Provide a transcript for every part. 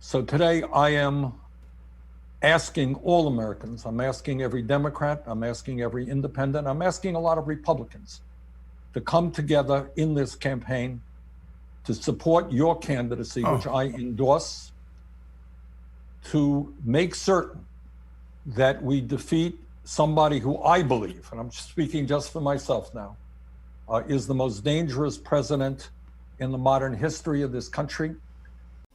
So today I am asking all Americans, I'm asking every Democrat, I'm asking every independent, I'm asking a lot of Republicans to come together in this campaign to support your candidacy, which I endorse, to make certain that we defeat somebody who I believe, and I'm speaking just for myself now, is the most dangerous president in the modern history of this country.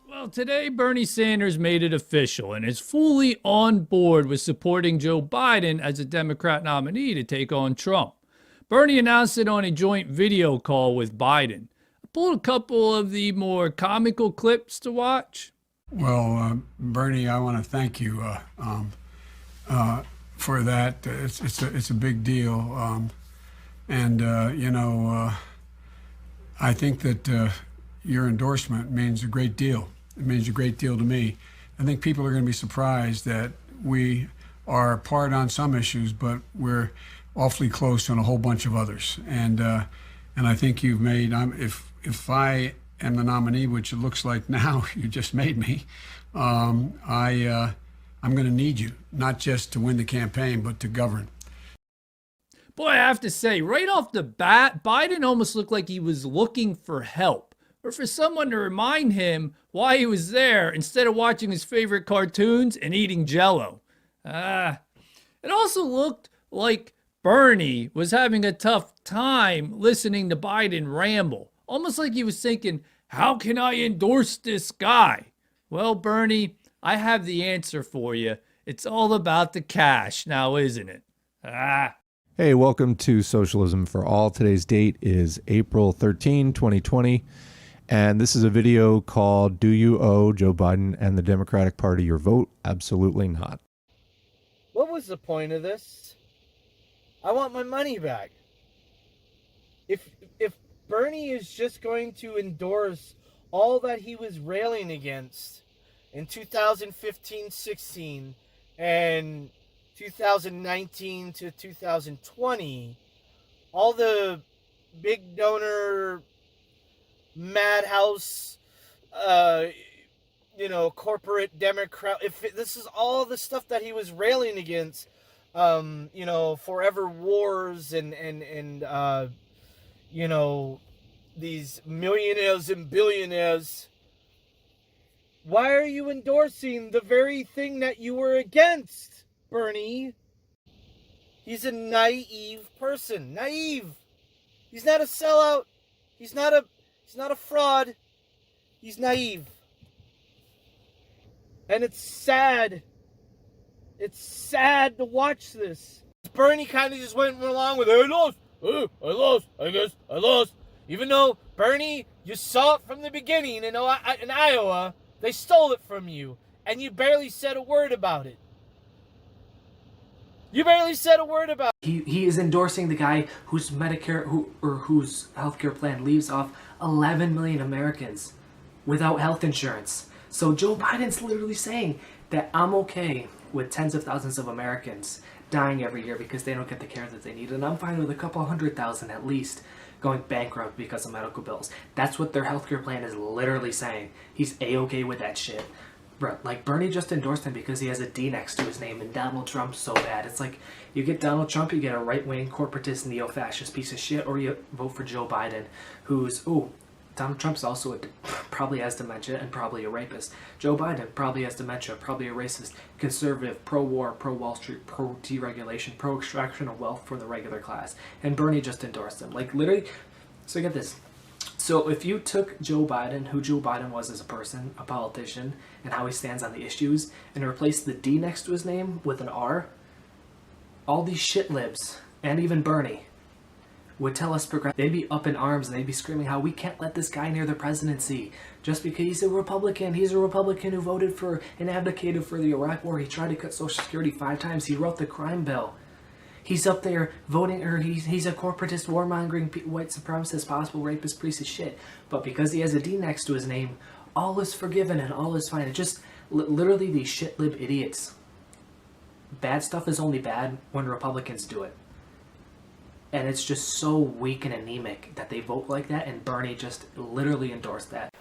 Well, today Bernie Sanders made it official and is fully on board with supporting Joe Biden as a Democrat nominee to take on Trump. Bernie announced it on a joint video call with Biden. I pulled a couple of the more comical clips to watch. Well, Bernie, I want to thank you for that. It's a big deal, I think that your endorsement means a great deal. It means a great deal to me. I think people are going to be surprised that we are apart on some issues, but we're awfully close on a whole bunch of others. And I think you've made. If I am the nominee, which it looks like now you just made me, I'm going to need you, not just to win the campaign, but to govern. Boy, I have to say, right off the bat, Biden almost looked like he was looking for help, or for someone to remind him why he was there instead of watching his favorite cartoons and eating Jell-O. It also looked like Bernie was having a tough time listening to Biden ramble, almost like he was thinking, how can I endorse this guy? Well, Bernie, I have the answer for you. It's all about the cash now, isn't it? Hey, welcome to Socialism for All. Today's date is April 13, 2020. And this is a video called, Do You Owe Joe Biden and the Democratic Party Your Vote? Absolutely not. What was the point of this? I want my money back. If Bernie is just going to endorse all that he was railing against in 2015-16 and 2019 to 2020, all the big donor madhouse, corporate Democrat, this is all the stuff that he was railing against, forever wars and these millionaires and billionaires. Why are you endorsing the very thing that you were against, Bernie? He's a naive person. Naive. He's not a sellout. He's not a fraud. He's naive. And it's sad. It's sad to watch this. Bernie kind of just went along with, I lost, I guess I lost. Even though, Bernie, you saw it from the beginning in Iowa, they stole it from you, and you barely said a word about it. You barely said a word about it. He is endorsing the guy whose Medicare whose healthcare plan leaves off 11 million Americans without health insurance. So Joe Biden's literally saying that I'm okay with tens of thousands of Americans dying every year because they don't get the care that they need, and I'm fine with a couple 100,000 at least going bankrupt because of medical bills. That's what their healthcare plan is literally saying. He's A-okay with that shit. Bro, like, Bernie just endorsed him because he has a D next to his name, and Donald Trump's so bad. It's like, you get Donald Trump, you get a right-wing corporatist neo-fascist piece of shit, or you vote for Joe Biden, who's, Donald Trump's also probably has dementia and probably a rapist. Joe Biden probably has dementia, probably a racist, conservative, pro-war, pro-Wall Street, pro-deregulation, pro-extraction of wealth for the regular class. And Bernie just endorsed him. Like, literally, so get this. So if you took Joe Biden, who Joe Biden was as a person, a politician, and how he stands on the issues, and replaced the D next to his name with an R, all these shit libs, and even Bernie, would tell us they'd be up in arms and they'd be screaming how we can't let this guy near the presidency just because he's a Republican. He's a Republican who voted for and advocated for the Iraq War. He tried to cut Social Security 5 times. He wrote the crime bill. He's up there voting, or he's a corporatist, warmongering, white supremacist, possible rapist, piece of shit. But because he has a D next to his name, all is forgiven and all is fine. It just literally these shit lib idiots. Bad stuff is only bad when Republicans do it. And it's just so weak and anemic that they vote like that, and Bernie just literally endorsed that.